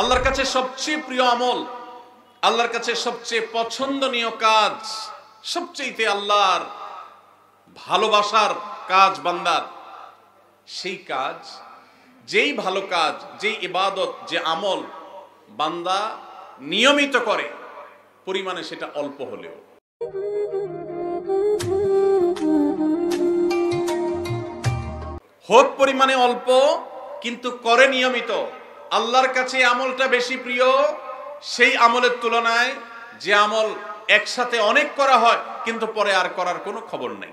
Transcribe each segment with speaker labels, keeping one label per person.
Speaker 1: আল্লাহর কাছে সবচেয়ে প্রিয় আমল, আল্লাহর কাছে সবচেয়ে পছন্দনীয় কাজ, সবচেয়ে আল্লাহর ভালোবাসার কাজ বান্দার, সেই কাজ, যেই ভালো কাজ, যেই ইবাদত, যে আমল বান্দা নিয়মিত করে, পরিমাণে সেটা অল্প হলেও, হোক পরিমাণে অল্প কিন্তু করে নিয়মিত, আল্লাহর কাছে আমলটা বেশি প্রিয় সেই আমলের তুলনায় যে আমল একসাথে অনেক করা হয় কিন্তু পরে আর করার কোনো খবর নেই।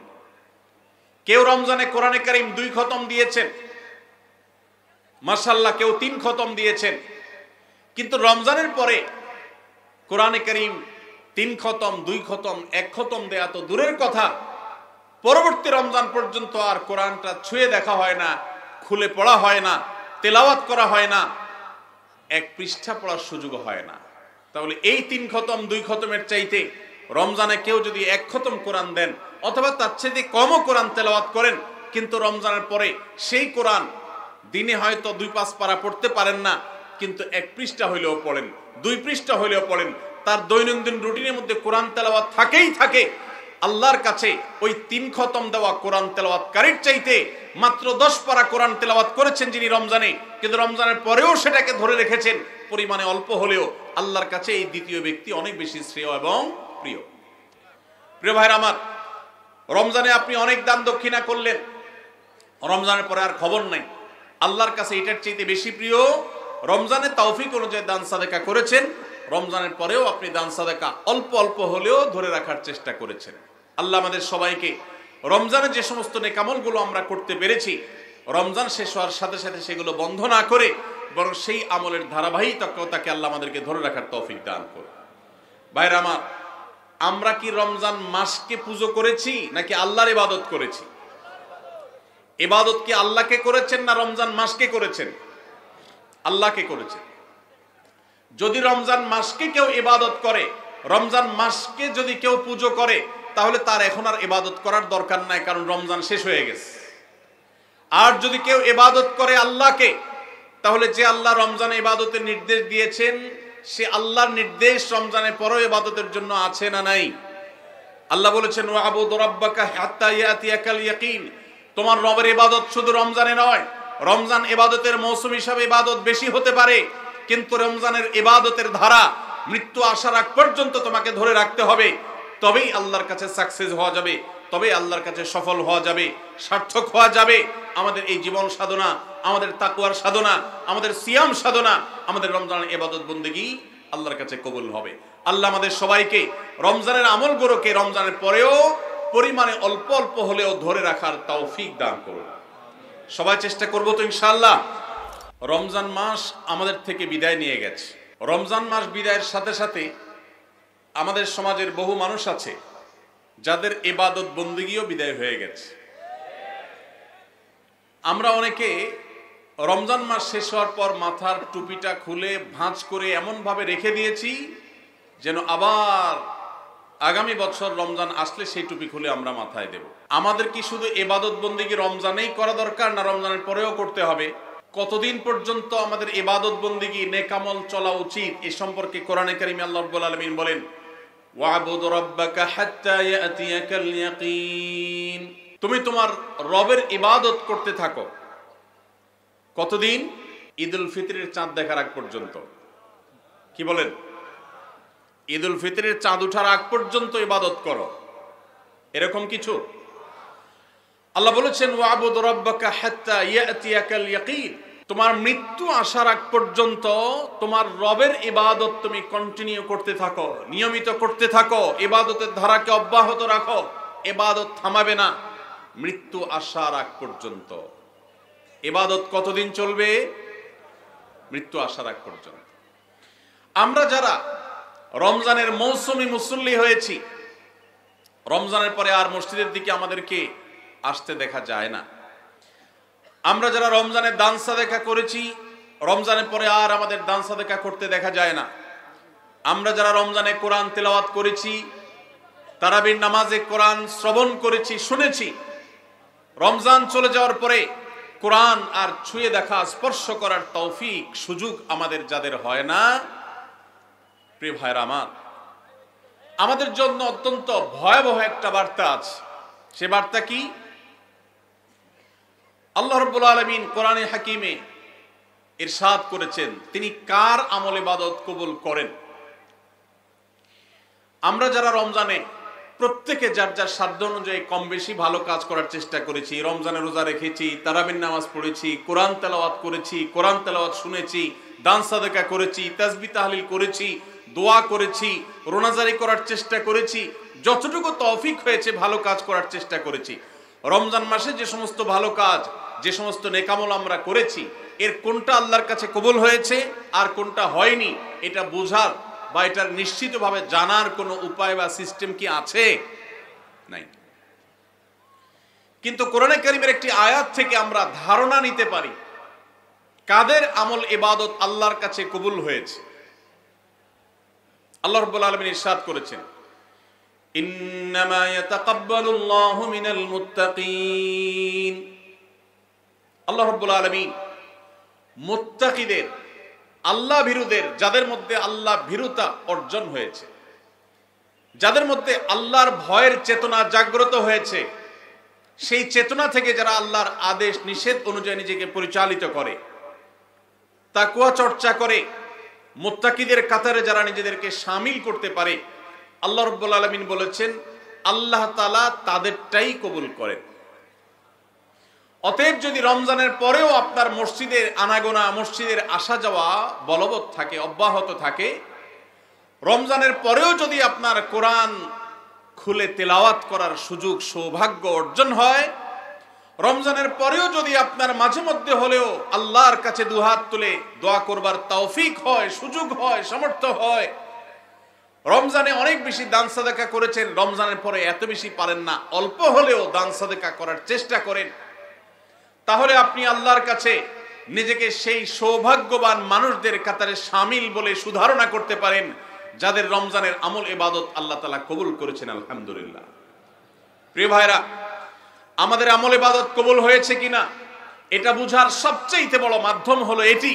Speaker 1: কেউ রমজানে কোরআনে কারীম 2 খতম দিয়েছেন, মাশাআল্লাহ, কেউ 3 খতম দিয়েছেন, কিন্তু রমজানের পরে কোরআনে কারীম 3 খতম, 2 খতম, 1 খতম দেয়া তো দূরের কথা, পরবর্তী রমজান পর্যন্ত আর কোরআনটা ছুঁয়ে দেখা হয় না, খুলে পড়া হয় না, তেলাওয়াত করা হয় না, 1 পৃষ্ঠা পড়ার সুযোগ হয় না। তাহলে এই 3 খতম 2 খতমের চাইতে রমজানে কেউ যদি 1 খতম কোরআন দেন অথবা তার চাইতে কমও কোরআন তেলাওয়াত করেন, কিন্তু রমজানের পরে সেই কোরআন দিনে হয়তো 2-5 পারা পড়তে পারেন না, কিন্তু 1 পৃষ্ঠা হইলেও পড়েন, 2 পৃষ্ঠা হইলেও পড়েন, তার দৈনন্দিন রুটিনের মধ্যে কোরআন তেলাওয়াত থাকেই থাকে। আল্লাহর কাছে ওই 3 খতম দেওয়া কোরআন তেলাওয়াতকারীর চাইতে মাত্র 10 পারা কোরআন তেলাওয়াত করেছেন যিনি রমজানে, কিন্তু রমজানের পরেও সেটাকে ধরে রেখেছেন, পরিমাণে অল্প হলেও আল্লাহর কাছে এই দ্বিতীয় ব্যক্তি অনেক বেশি শ্রেয় এবং প্রিয়। প্রিয় ভাইরা আমার, রমজানে আপনি অনেক দান দক্ষিণা করলেন, রমজানের পরে আর খবর নাই, আল্লাহর কাছে এটার চাইতে বেশি প্রিয় রমজানে তৌফিক অনুযায়ী দান সাদেকা করেছেন, রমজানের পরেও আপনি দান সাদেকা অল্প অল্প হলেও ধরে রাখার চেষ্টা করেছেন। আল্লাহ আমাদের সবাইকে রমজানে যে সমস্ত নেকামলগুলো আমরা করতে পেরেছি, রমজান শেষ হওয়ার সাথে সাথে সেগুলো বন্ধ না করে বরং সেই আমলের ধারাবাহিকতাকে আল্লাহ আমাদেরকে ধরে রাখার তৌফিক দান করুন। ভাইরা আমার, আমরা কি রমজান মাসকে পুজো করেছি নাকি আল্লাহর ইবাদত করেছি? ইবাদত কি আল্লাহকে করেছেন না রমজান মাসকে করেছেন? আল্লাহকে করেছেন। যদি রমজান মাসকে কেউ ইবাদত করে, রমজান মাসকে যদি কেউ পুজো করে, তাহলে তার এখন আর ইবাদত করার দরকার নাই, কারণ রমজান শেষ হয়ে গেছে। আর যদি কেউ ইবাদত করে আল্লাহকে, তাহলে যে আল্লাহ রমজানে ইবাদতের নির্দেশ দিয়েছেন, সে আল্লাহর নির্দেশ রমজানের পরেও ইবাদতের জন্য আছে না নাই? আল্লাহ বলেছেন, ওয়াবুদু রাব্বাকা হাত্তা ইয়াতিয়াকাল ইয়াকিন। তোমার রবের ইবাদত শুধু রমজানে নয়, রমজান ইবাদতের মৌসুম হিসাবে ইবাদত বেশি হতে পারে, কিন্তু রমজানের ইবাদতের ধারা মৃত্যু আসার আগ পর্যন্ত তোমাকে ধরে রাখতে হবে, তবেই আল্লাহর কাছে সাকসেস হওয়া যাবে, তবেই আল্লাহর কাছে সফল হওয়া যাবে, সার্থক হওয়া যাবে। আমাদের এই জীবন সাধনা, আমাদের তাকওয়ার সাধনা, আমাদের সিয়াম সাধনা, আমাদের রমজানের ইবাদত বন্দেগী আল্লাহর কাছে কবুল হবে। আল্লাহ আমাদের সবাইকে রমজানের আমলগুলোকে রমজানের পরেও পরিমাণে অল্প অল্প হলেও ধরে রাখার তৌফিক দান করুন। সবাই চেষ্টা করব তো ইনশাআল্লাহ। রমজান মাস আমাদের থেকে বিদায় নিয়ে গেছে। রমজান মাস বিদায়ের সাথে সাথে আমাদের সমাজের বহু মানুষ আছে যাদের ইবাদত বন্দেগীও বিদায় হয়ে গেছে। আমরা অনেকে রমজান মাস শেষ হওয়ার পর মাথার টুপিটা খুলে ভাঁজ করে এমন ভাবে রেখে দিয়েছি যেন আবার আগামী বছর রমজান আসলে সেই টুপি খুলে আমরা মাথায় দেব। আমাদের কি শুধু ইবাদত বন্দেগী রমজানেই করা দরকার, না রমজানের পরেও করতে হবে? কতদিন পর্যন্ত আমাদের ইবাদত বন্দেগী নেকামল চলা উচিত, এ সম্পর্কে কোরআনে কারীমে আল্লাহ রাব্বুল আলামিন বলেন, ওয়াবুদু রাব্বাকা হাত্তা ইয়াতিয়াকাল ইয়াকিন। তুমি তোমার রবের ইবাদত করতে থাকো। কতদিন? ঈদুল ফিতরের চাঁদ দেখার আগ পর্যন্ত। কি বলেন? ঈদুল ফিতরের চাঁদ ওঠার আগ পর্যন্ত ইবাদত করো, এরকম কিছু? আল্লাহ বলেছেন, ওয়াবুদু রাব্বাকা হাত্তা ইয়াতিয়াকাল ইয়াকিন। তোমার মৃত্যু আসার আগ পর্যন্ত তোমার রবের ইবাদত তুমি কন্টিনিউ করতে থাকো, নিয়মিত করতে থাকো, ইবাদতের ধারাকে অব্যাহত রাখো, ইবাদত থামাবে না মৃত্যু আসার আগ পর্যন্ত। ইবাদত কতদিন চলবে? মৃত্যু আসার আগ পর্যন্ত। আমরা যারা রমজানের মৌসুমী মুসল্লি হয়েছি, রমজানের পরে আর মসজিদের দিকে আমাদেরকে আসতে দেখা যায় না। আমরা যারা রমজানের দান সাদেকা করেছি, রমজানের পরে আর আমাদের দান সাদেকা করতে দেখা যায় না। আমরা যারা রমজানে কোরআন তেলাওয়াত করেছি, তারাবির নামাজে কোরআন শ্রবণ করেছি, শুনেছি, রমজান চলে যাওয়ার পরে কোরআন আর ছুঁয়ে দেখা স্পর্শ করার তৌফিক সুযোগ আমাদের যাদের হয় না, প্রিয় ভাইরা আমার, আমাদের জন্য অত্যন্ত ভয়াবহ একটা বার্তা আছে। সে বার্তা কি? আল্লাহ রাব্বুল আলামিন কোরআনে হাকিমে ইরশাদ করেছেন তিনি কার আমল ইবাদত কবুল করেন। আমরা যারা রমজানে প্রত্যেকে যার যার সাধ্য অনুযায়ী কম বেশি ভালো কাজ করার চেষ্টা করেছি, রমজানে রোজা রেখেছি, তারাবির নামাজ পড়েছি, কোরআন তেলাওয়াত করেছি, কোরআন তেলাওয়াত শুনেছি, দান সাদাকা করেছি, তাসবিহ তাহলিল করেছি, দোয়া করেছি, রোনাজারি করার চেষ্টা করেছি, যতটুকু তৌফিক হয়েছে ভালো কাজ করার চেষ্টা করেছি। রমজান মাসে যে সমস্ত ভালো কাজ, যে সমস্ত নেকামল আমরা করেছি, এর কোনটা আল্লাহর কাছে কবুল হয়েছে আর কোনটা হয়নি এটা বোঝার বা এটার নিশ্চিতভাবে জানার কোনো উপায় বা সিস্টেম কি আছে? নাই। কিন্তু কোরআনে কারীমের একটি আয়াত থেকে আমরা ধারণা নিতে পারি কাদের আমল ইবাদত আল্লাহর কাছে কবুল হয়েছে। আল্লাহ রাব্বুল আলামিন ইরশাদ করেছেন, ইন্নামা ইয়াতাকাব্বালুল্লাহু মিনাল মুত্তাকিন। আল্লাহ রাব্বুল আলামিন মুত্তাকিদের, আল্লাহ ভীরুদের, যাদের মধ্যে আল্লাহ ভীরুতা অর্জন হয়েছে, যাদের মধ্যে আল্লাহর ভয়ের চেতনা জাগ্রত হয়েছে, সেই চেতনা থেকে যারা আল্লাহর আদেশ নিষেধ অনুযায়ী নিজেকে পরিচালিত করে, তাকওয়া চর্চা করে, মুত্তাকিদের কাতারে যারা নিজেদেরকে শামিল করতে পারে, আল্লাহ রাব্বুল আলামিন বলেছেন আল্লাহ তাআলা তাদেরটাই কবুল করেন। অতএব যদি রমজানের পরেও আপনার মসজিদের আনাগোনা, মসজিদের আসা যাওয়া বলবৎ থাকে, অব্যাহত থাকে, রমজানের পরেও যদি আপনার কোরআন খুলে তেলাওয়াত করার সুযোগ সৌভাগ্য অর্জন হয়, রমজানের পরেও যদি আপনার মাঝে মধ্যে হলেও আল্লাহর কাছে দুহাত তুলে দোয়া করবার তৌফিক হয়, সুযোগ হয়, সামর্থ্য হয়, রমজানে অনেক বেশি দান সাদাকা করেছেন, রমজানের পরে এত বেশি পারেন না, অল্প হলেও দান সাদাকা করার চেষ্টা করেন, তাহলে আপনি আল্লাহর কাছে নিজেকে সেই সৌভাগ্যবান মানুষদের কাতারে শামিল বলে সুধারণা করতে পারেন যাদের রমজানের আমল ইবাদত আল্লাহ তাআলা কবুল করেছেন। আলহামদুলিল্লাহ। প্রিয় ভাইরা, আমাদের আমল ইবাদত কবুল হয়েছে কিনা এটা বুঝার সবচেয়ে বড় মাধ্যম হলো এটি,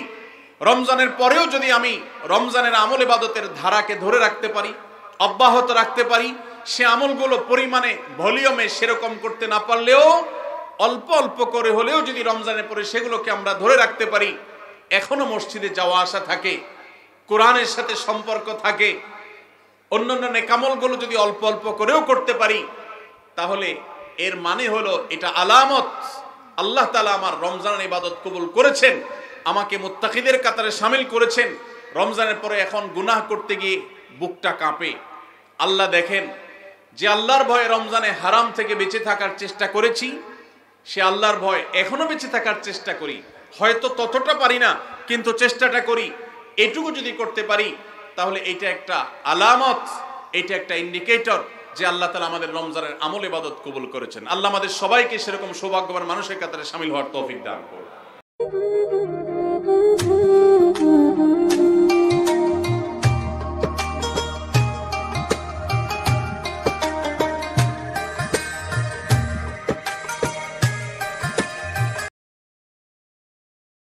Speaker 1: রমজানের পরেও যদি আমি রমজানের আমল ইবাদতের ধারাকে ধরে রাখতে পারি, অব্যাহত রাখতে পারি, সে আমলগুলো পরিমাণে ভলিউমে সেরকম করতে না পারলেও অল্প অল্প করে হলেও যদি রমজানের পরে সেগুলোকে আমরা ধরে রাখতে পারি, এখনো মসজিদে যাওয়া আসা থাকে, কোরআনের সাথে সম্পর্ক থাকে, অন্যান্য নেকামলগুলো যদি অল্প অল্প করেও করতে পারি, তাহলে এর মানে হলো এটা আলামত আল্লাহ তাআলা আমার রমজানের ইবাদত কবুল করেছেন, আমাকে মুত্তাকিদের কাতারে শামিল করেছেন। রমজানের পরে এখন গুনাহ করতে গিয়ে বুকটা কাঁপে। আল্লাহ দেখেন যে আল্লাহর ভয়ে রমজানে হারাম থেকে বেঁচে থাকার চেষ্টা করেছি, সে আল্লাহর ভয় এখনো বেঁচে থাকার চেষ্টা করি, হয়তো ততটা পারি না কিন্তু চেষ্টাটা করি, এটুকু যদি করতে পারি তাহলে এটা একটা আলামত, এটা একটা ইন্ডিকেটর যে আল্লাহ তাআলা আমাদের রমজানের আমল ইবাদত কবুল করেছেন। আল্লাহ আমাদের সবাইকে সেরকম সৌভাগ্যবান মানুষের কাতারে শামিল হওয়ার তৌফিক দান করুন।